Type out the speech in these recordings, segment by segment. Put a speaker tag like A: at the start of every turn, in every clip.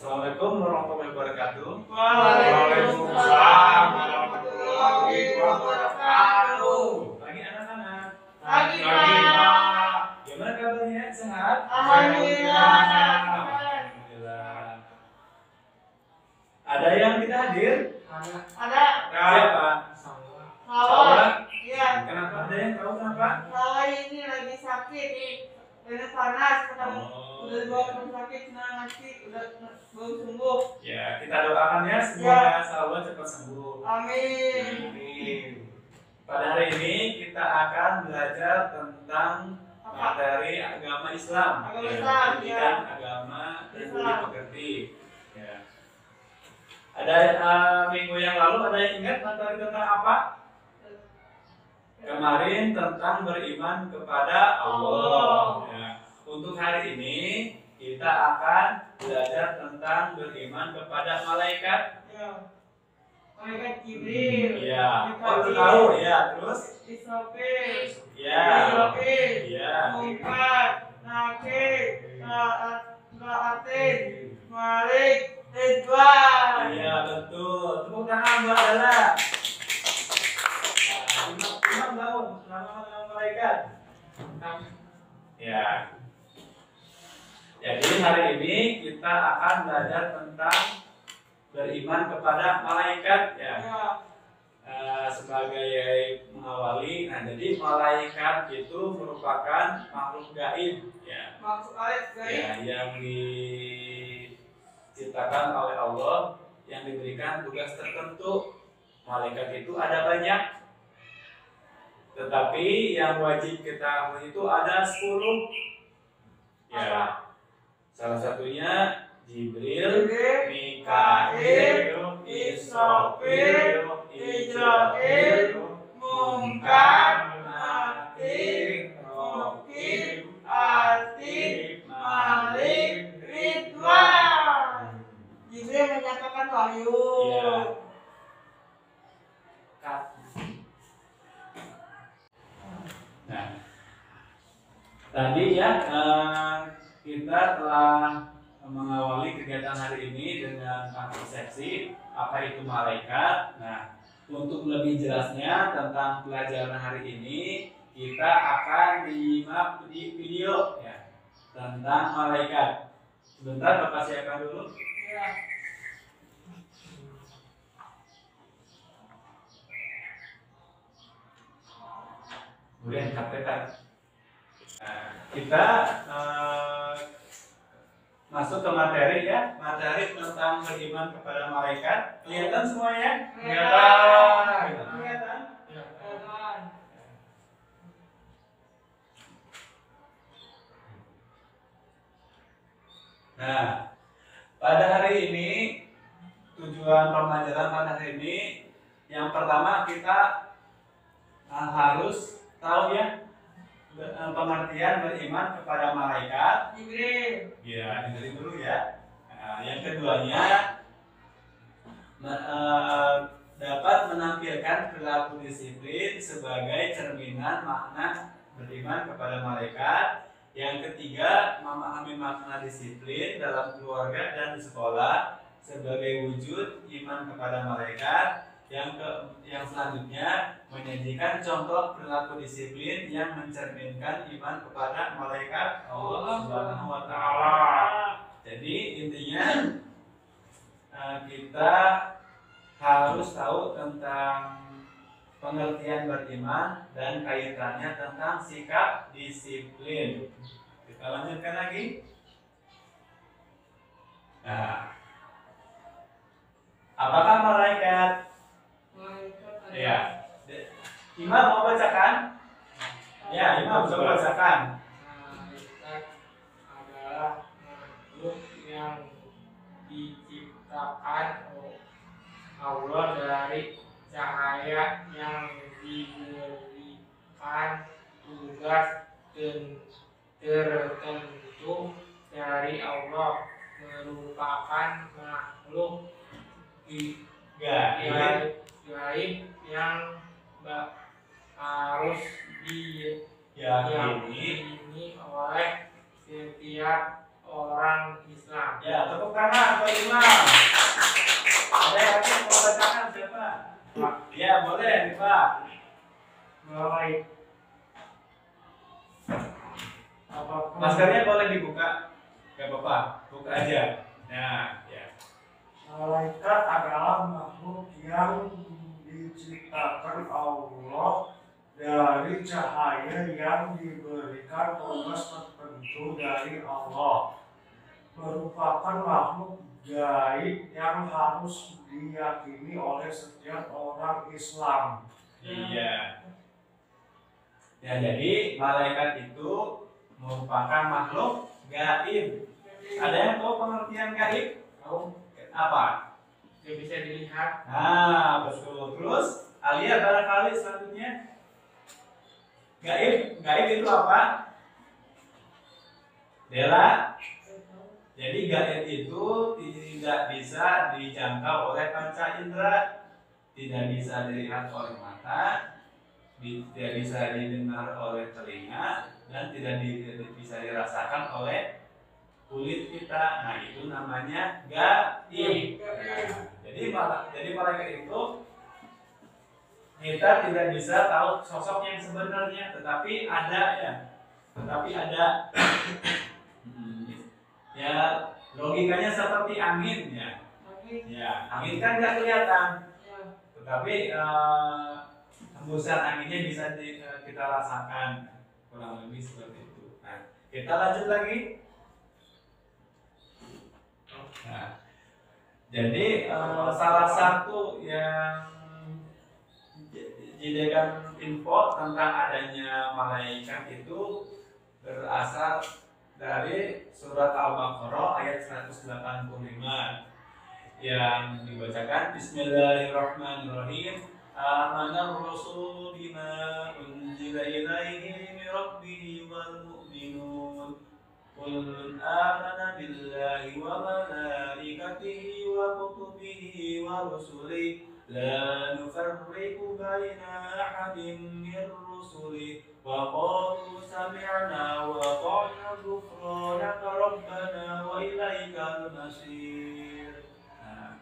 A: Assalamualaikum warahmatullahi wabarakatuh.
B: Waalaikumsalam warahmatullahi wabarakatuh.
A: Pagi anak-anak.
B: Pagi Pak.
A: Gimana kabarnya? Sehat?
B: Alhamdulillah.
A: Alhamdulillah. Ada yang tidak hadir?
B: Ada.
A: Siapa?
B: Sawah. Iya.
A: Kenapa? Ada yang tahu kenapa?
B: Sawah ini lagi sakit. Ini panas.
A: Oh.
B: Udah dibawa ke rumah sakit. Nah nanti udah belum sembuh.
A: Ya, kita doakan ya semoga Sawah cepat sembuh.
B: Amin.
A: Amin. Pada hari ini kita akan belajar tentang materi agama Islam.
B: Agama Islam,
A: Pendidikan
B: ya.
A: agama dan
B: Islam.
A: budi pekerti. Ya. Ada minggu yang lalu ada yang ingat materi tentang apa? Kemarin tentang beriman kepada Allah. Ya. Untuk hari ini kita akan belajar tentang beriman kepada malaikat.
B: Ya. Malaikat Jibril.
A: Ya. Oh, tahu ya. Terus?
B: Israfil.
A: Ya.
B: Israfil.
A: Ya.
B: Mungkar. Nakir. Atin. Malik. Ridwan.
A: Iya betul. Tepuk tangan buat Dala. Imam tahu nama-nama malaikat. Ya. Jadi hari ini kita akan belajar tentang beriman kepada malaikat ya. Sebagai mengawali, nah jadi malaikat itu merupakan makhluk gaib ya.
B: Maksud Alex
A: Ya, yang diciptakan oleh Allah, yang diberikan tugas tertentu. Malaikat itu ada banyak, tetapi yang wajib kita ketahui itu ada 10 ya. Salah satunya Jibril, Mikail, Israfil, Israil, Mungkar, Nakir, Rokib, Atid, Malik,
B: Ridwan. Jibril menyatakan wahyu.
A: Ya. Nah, tadi ya kita telah mengawali kegiatan hari ini dengan persepsi apa itu malaikat. Nah, untuk lebih jelasnya tentang pelajaran hari ini, kita akan menyimak di video ya tentang malaikat. Sebentar, Bapak siapkan dulu.
B: Ya.
A: Kemudian katakan. Nah, kita masuk ke materi ya, materi tentang beriman kepada malaikat. Kelihatan semuanya?
B: Kelihatan.
A: Kelihatan. Nah, pada hari ini tujuan pembelajaran pada hari ini yang pertama kita harus tahu ya pengertian beriman kepada malaikat.
B: Jibril.
A: Ya, dengerin dulu ya. Nah, yang keduanya dapat menampilkan perilaku disiplin sebagai cerminan makna beriman kepada malaikat. Yang ketiga, memahami makna disiplin dalam keluarga dan di sekolah sebagai wujud iman kepada malaikat. Yang selanjutnya menyajikan contoh perilaku disiplin yang mencerminkan iman kepada malaikat Allah Subhanahu wa Ta'ala. Jadi intinya kita harus tahu tentang pengertian beriman dan kaitannya tentang sikap disiplin. Kita lanjutkan lagi. Nah, apakah malaikat? Ya, Imam mau bacakan? Ya, Imam bisa bacakan.
C: Malaikat adalah makhluk yang diciptakan Allah dari cahaya yang diberikan tugas tertentu dari Allah, merupakan makhluk gaib yang harus diyakini oleh setiap orang Islam.
A: Ya, tepuk tangan buat Imam. Ada yang lagi mau bacakan siapa? Ya, boleh nih Pak.
C: Baik. Apapun
A: Maskernya boleh dibuka. Gak apa-apa, buka aja. Nah, ya.
D: Malaikat adalah makhluk yang diciptakan Allah dari cahaya yang diberikan tugas tertentu dari Allah. Merupakan makhluk gaib yang harus diyakini oleh setiap orang Islam.
A: Iya. Ya, jadi malaikat itu merupakan makhluk gaib. Ada yang tahu pengertian gaib?
C: tahu
A: Apa?
C: yang bisa dilihat.
A: Nah, betul. Terus, Alia barangkali selanjutnya. Gaib itu apa? Dela. Jadi gaib itu tidak bisa dijangkau oleh panca indera, tidak bisa dilihat oleh mata, tidak bisa didengar oleh telinga, dan tidak bisa dirasakan oleh kulit kita. Nah, itu namanya gaib. Nah, jadi malaikat itu kita tidak bisa tahu sosok yang sebenarnya, tetapi ada ya. Ya, logikanya seperti angin ya. Ya, angin kan nggak kelihatan, tetapi hembusan anginnya bisa kita rasakan, kurang lebih seperti itu. Nah, kita lanjut lagi. Nah, jadi salah satu yang jadikan info tentang adanya malaikat itu berasal dari surat Al-Baqarah ayat 185 yang dibacakan Bismillahirrahmanirrahim. Amanar Rasul bima unzila ilaihi min rabbih wal mu'minun. Qul amana billahi wa malaikatihi wa kutubihi wa rusulihi la nufarriqu baina ahadin min rusulihi wa qalu sami'na wa ata'na ghufranaka rabbana wa ilaikal masir. Nah,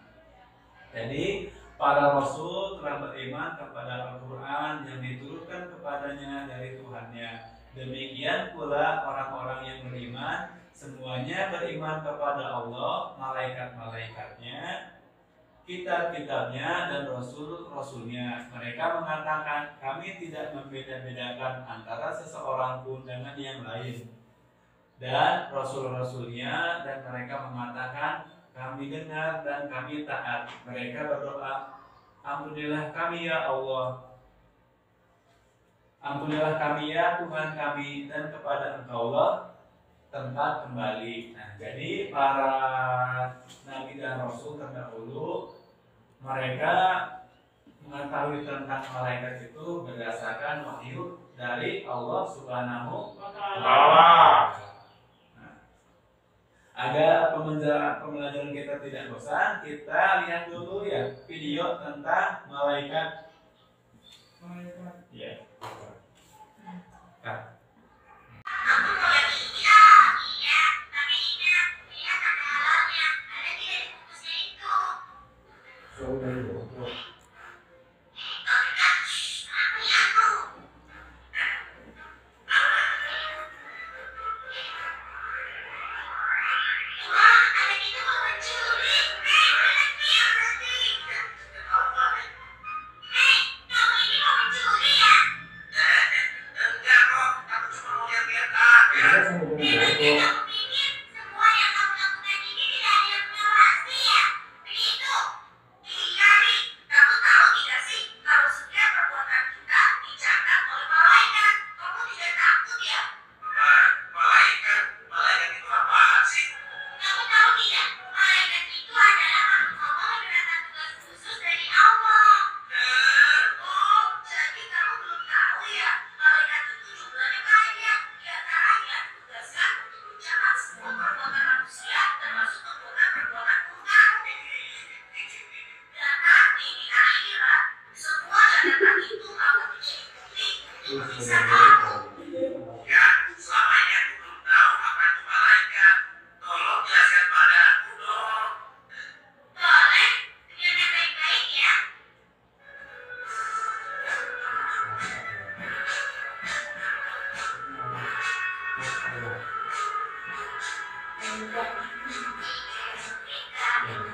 A: jadi para rasul telah beriman kepada Al-Quran yang diturunkan kepadanya dari Tuhannya. Demikian pula orang-orang yang beriman, semuanya beriman kepada Allah, malaikat-malaikatnya, kitab-kitabnya, dan rasul-rasulnya. Mereka mengatakan, kami tidak membeda-bedakan antara seseorang pun dengan yang lain. Dan rasul-rasulnya, dan mereka mengatakan, kami dengar dan kami taat. Mereka berdoa, ampunilah kami ya Allah, ampunilah kami ya Tuhan kami, dan kepada Engkaulah tempat kembali. Nah, jadi para nabi dan rasul terdahulu mereka mengetahui tentang malaikat itu berdasarkan wahyu dari Allah Subhanahu wa Ta'ala. Agar pembelajaran kita tidak bosan, kita lihat dulu ya video tentang malaikat. Ya.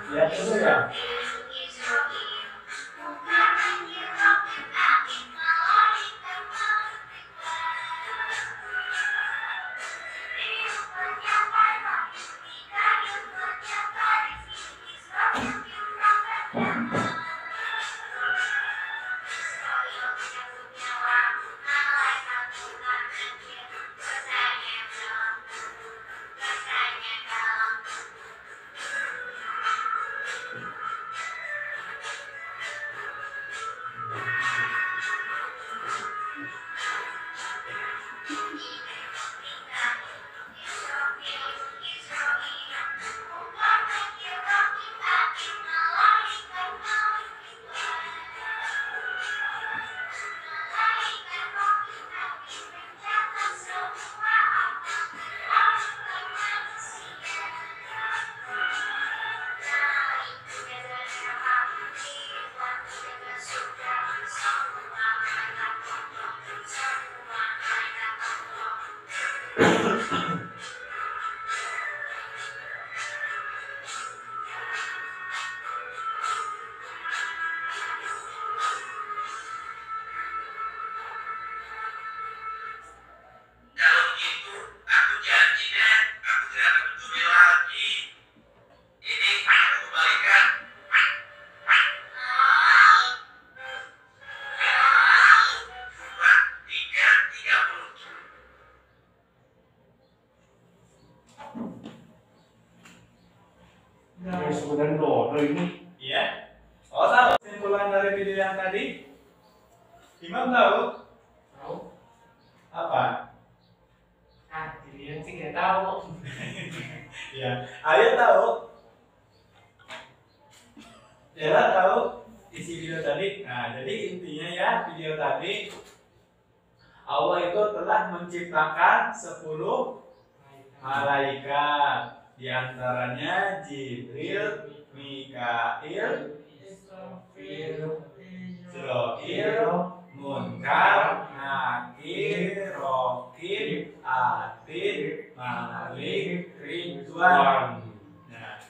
A: Lihat dulu ya.
E: Kalau begitu, aku janji deh, aku tidak akan mencuri lagi. Ini aku kembalikan. 2, 3, 30.
D: Ya sudah dodo ini.
A: Iya. Oh, tahu kesimpulan dari video yang tadi? Imam tahu
C: Tahu?
A: apa?
C: Dilihat sih nggak tahu.
A: Ya, Ayah tahu. Ella tahu isi video tadi. Nah, jadi intinya ya video tadi Allah itu telah menciptakan 10 malaikat. Di antaranya Jibril, Mikail, Israfil, Munkar, Nakir, Rokib, Atid, Malik, Ridwan. Nah,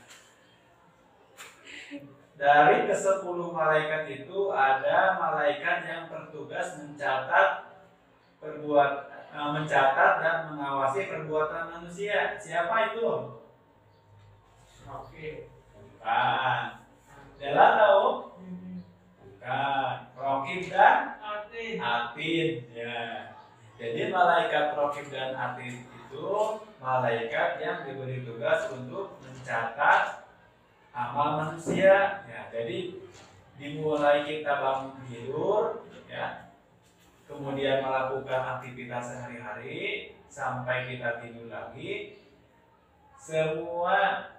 A: dari ke-10 malaikat itu ada malaikat yang bertugas mencatat dan mengawasi perbuatan manusia. Siapa itu?
C: Oke.
A: Bukan. Dela tahu? Bukan. Rokib dan Atid. Ya. Jadi malaikat Rokib dan Atid itu malaikat yang diberi tugas untuk mencatat amal manusia. Ya, jadi dimulai kita bangun tidur, ya, kemudian melakukan aktivitas sehari-hari sampai kita tidur lagi, semua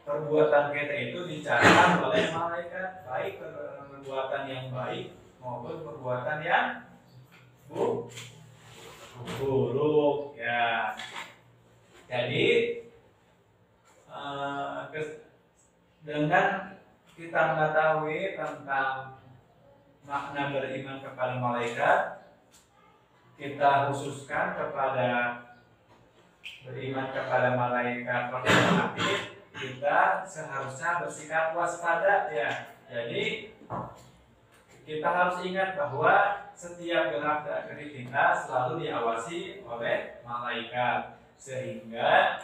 A: perbuatan kita itu dicatat oleh malaikat, baik perbuatan yang baik maupun perbuatan yang buruk. Ya, jadi dengan kita mengetahui tentang makna beriman kepada malaikat, kita khususkan kepada beriman kepada malaikat Rokib, kita seharusnya bersikap waspada ya. Jadi kita harus ingat bahwa setiap gerak gerik kita selalu diawasi oleh malaikat, sehingga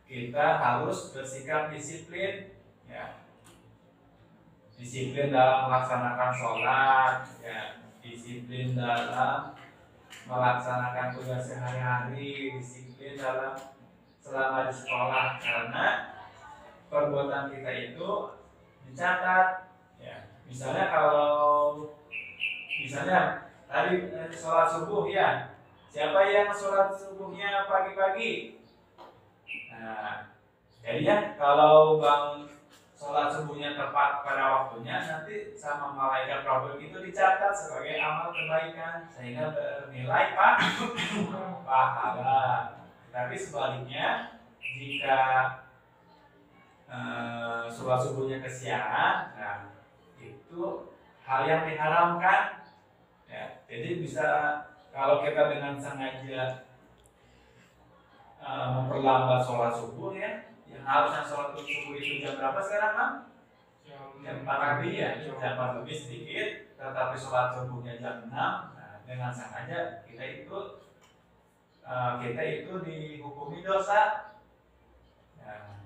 A: kita harus bersikap disiplin ya. Disiplin dalam melaksanakan sholat ya, disiplin dalam melaksanakan tugas sehari-hari, disiplin dalam selama di sekolah, karena perbuatan kita itu dicatat ya. Misalnya tadi sholat subuh ya, siapa yang sholat subuhnya pagi-pagi? Nah, jadinya kalau sholat subuhnya tepat pada waktunya, nanti sama malaikat Rokib itu dicatat sebagai amal kebaikan sehingga bernilai pahala. Tapi sebaliknya, jika sholat subuhnya kesiangan, nah itu hal yang diharamkan ya. Jadi bisa, kalau kita dengan sengaja memperlambat sholat subuh ya, yang harusnya sholat subuh itu jam berapa sekarang, Bang? Jam 4 lebih ya, jam 4 lebih sedikit, tetapi sholat subuhnya jam 6. Nah, dengan sengaja kita itu dihukumi dosa. Nah,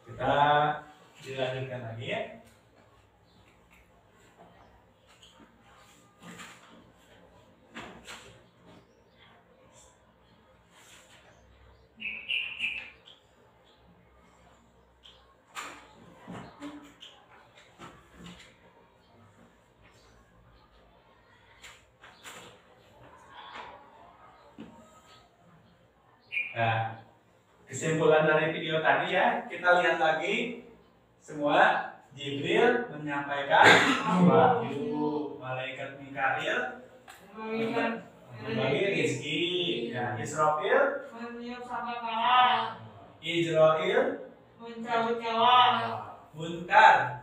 A: kita dilanjutkan lagi ya. Nah, kesimpulan dari video tadi ya, kita lihat lagi semua. Jibril menyampaikan wahyu, malaikat Mikail membagi rezeki, ya, Israfil
B: meniup sangkakala,
A: Israil
B: mencabut nyawa,
A: Munkar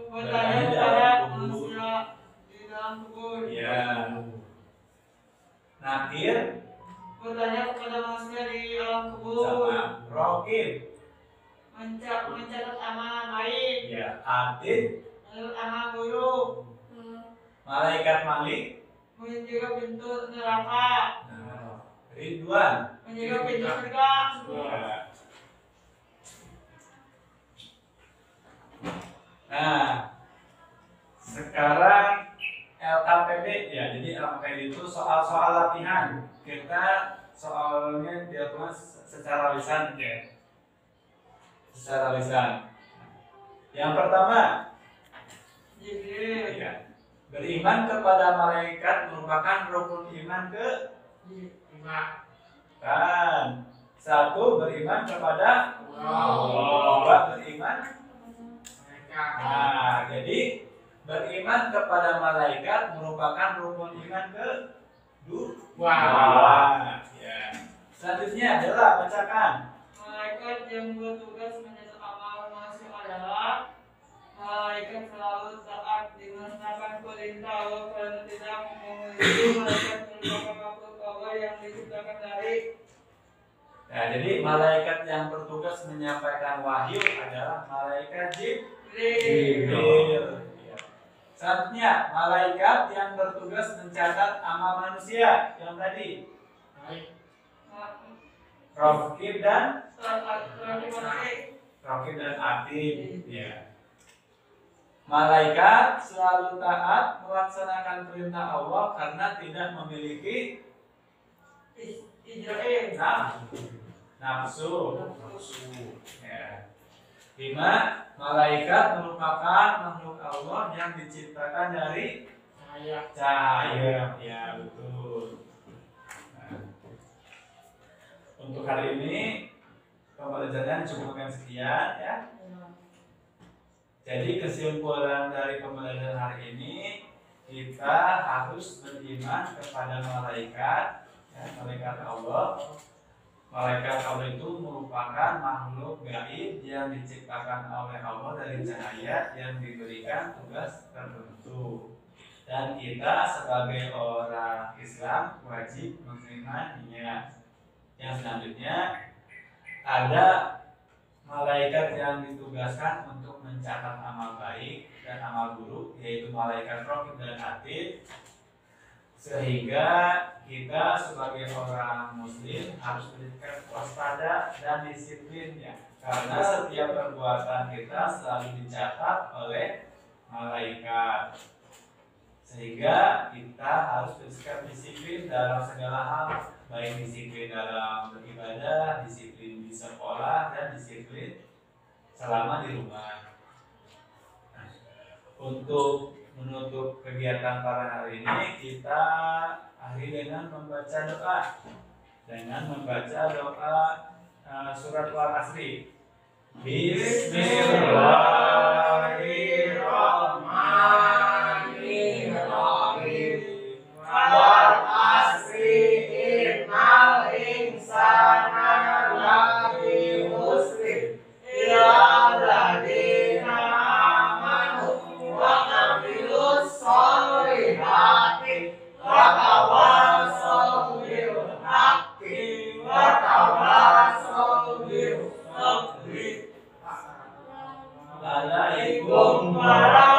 B: bertanya kepada manusia di dalam kubur,
A: ya, Nakir
B: bertanya kepada manusia di dalam kubur,
A: sama Rokib,
B: mencatat amalan baik,
A: ya, Atid,
B: menurut amal buruk,
A: malaikat Malik,
B: menjaga pintu neraka,
A: Ridwan,
B: menjaga pintu surga.
A: ya. Nah, sekarang LKPD ya, jadi LKPD itu soal-soal latihan. Kita soalnya dilakukan secara lisan ya. Secara lisan. Yang pertama,
B: Jibril,
A: ya, beriman kepada malaikat merupakan rukun iman ke kan. Satu, beriman kepada Allah. Dua, beriman. Nah, jadi beriman kepada malaikat merupakan rukun iman kedua. Ya. Selanjutnya adalah bacakan.
B: malaikat yang bertugas mencatat amal manusia adalah malaikat selalu taat melaksanakan perintah Allah dan tidak memiliki malaikat merupakan makhluk Allah yang diciptakan dari.
A: Nah, jadi malaikat yang bertugas menyampaikan wahyu adalah malaikat Jibril. Ya. Selanjutnya, malaikat yang bertugas mencatat amal manusia yang tadi. Rokib dan Atid. Ya. Malaikat selalu taat melaksanakan perintah Allah karena tidak memiliki nafsu. Ya. 5. Malaikat merupakan makhluk Allah yang diciptakan dari cahaya. Ya, betul. Nah, untuk hari ini pembelajaran cukupkan sekian ya. Jadi kesimpulan dari pembelajaran hari ini, kita harus beriman kepada malaikat, ya, malaikat Allah. Malaikat Allah itu merupakan makhluk gaib yang diciptakan oleh Allah dari cahaya yang diberikan tugas tertentu. Dan kita sebagai orang Islam wajib menerimanya. Yang selanjutnya ada malaikat yang ditugaskan untuk mencatat amal baik dan amal buruk, yaitu malaikat Rokib dan Atid. Sehingga kita sebagai orang muslim harus bersikap waspada dan disiplin ya, karena setiap perbuatan kita selalu dicatat oleh malaikat. Sehingga kita harus bersikap disiplin dalam segala hal, baik disiplin dalam beribadah, disiplin di sekolah, dan disiplin selama di rumah. Nah, untuk menutup kegiatan pada hari ini, kita akhiri dengan membaca doa. Dengan membaca doa surat Al-Asri. Bismillahirrahmanirrahim. Wal asri innal insana lafi khusr illa alladziina aamanu wa 'amilus sholihati wa tawassaw bil haqqi wa
B: Assalamualaikum warahmatullahi